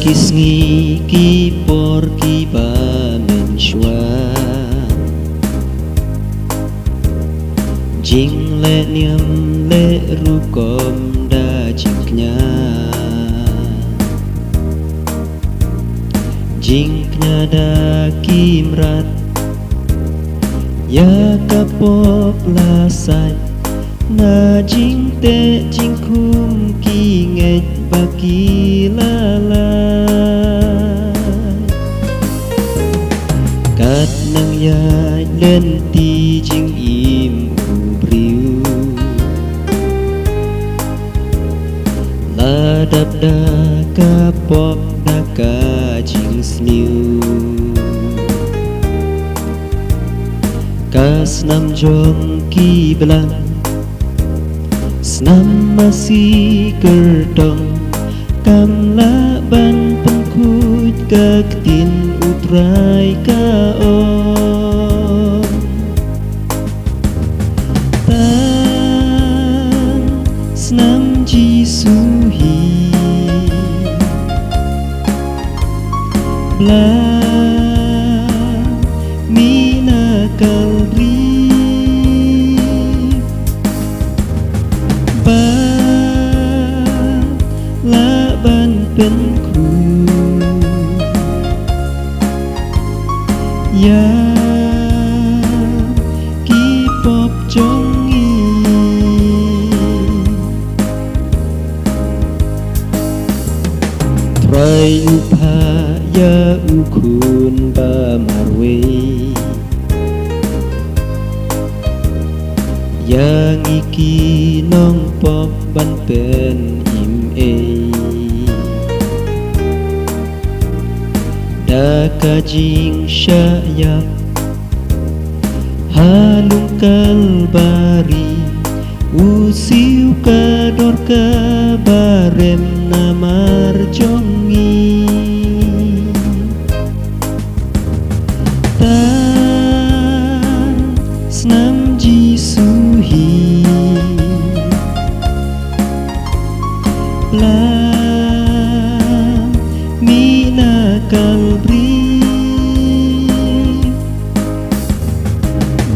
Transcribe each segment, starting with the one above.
kisngi ki por ki ba men shwa jing le niam le ru kom da jing knya jing knya da kim rat ya kapop la sai na jing te jing kum ki nget baki la la kat nang ya lên ti jing im u briu la dap da kapop da ka jing sniu kas nam jong ki belang snam masih kertong kam la ban pengkut kaktin utrai ka om tan snam ji suhi bla mina kalriเป็นครูยากีปอบจงอีไตรอุภายาอุคุณบามาเวยางอีกีน้องปอบบันเป็นอิมเอDaka jing syayak halung kalbari usiu kador kabarem namar jongi tan snam ji suhi la mina kalbri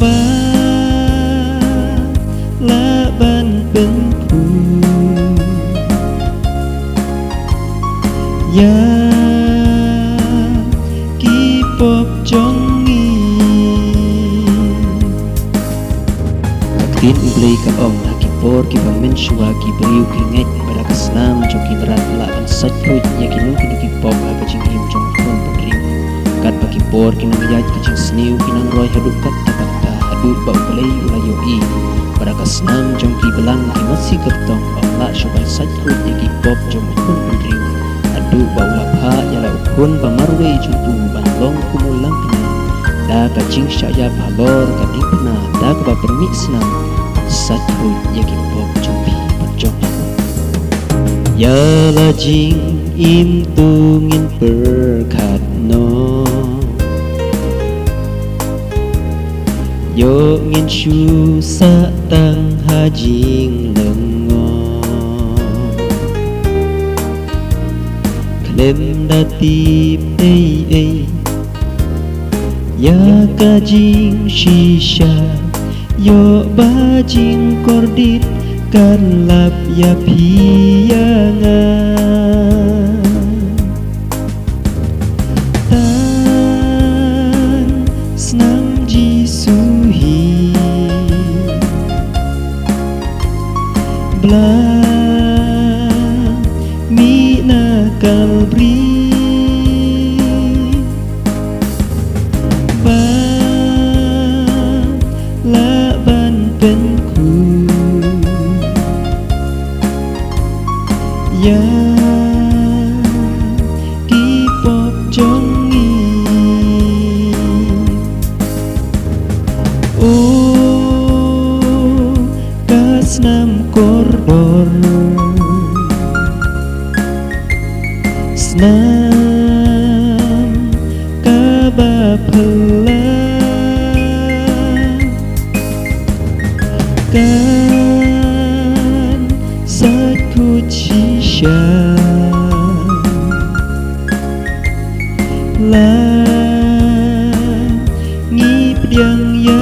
ba la ban ben ku ya ki pop jongi tin ublay ka ong ki por ki ba men shwa ki briu ki nget bara kasnam jo ki berat la ban sat fruit ya ki nu ki pop apa jing im jong kon briu kat ba ki por ki nang yaj ki jing sniu ki nang roi hadu kat ta hadu ba ublay ulayo i bara kasnam jong ki belang ki masih kertong la sho ban sat fruit ya ki pop jong kon briu hadu ba ulapha ya la ukun ba marwe juntu ban long kumulang kena da ka jing syaya balor ka dipna da ka ba permisna satu yaki pop jompi pacong ya la jing im tungin berkat no yo ngin shu sa tang hajing lengo klem datip ya ka jing shisha yo bajing kordit kan lap ya piyangan tan snam ji suhi bla mina kalbriเป็นครูยากีปอบจงอีโอกาสนำกอรดอรสนามกาบาเพลาkan saat ku cisha la nghi điang ya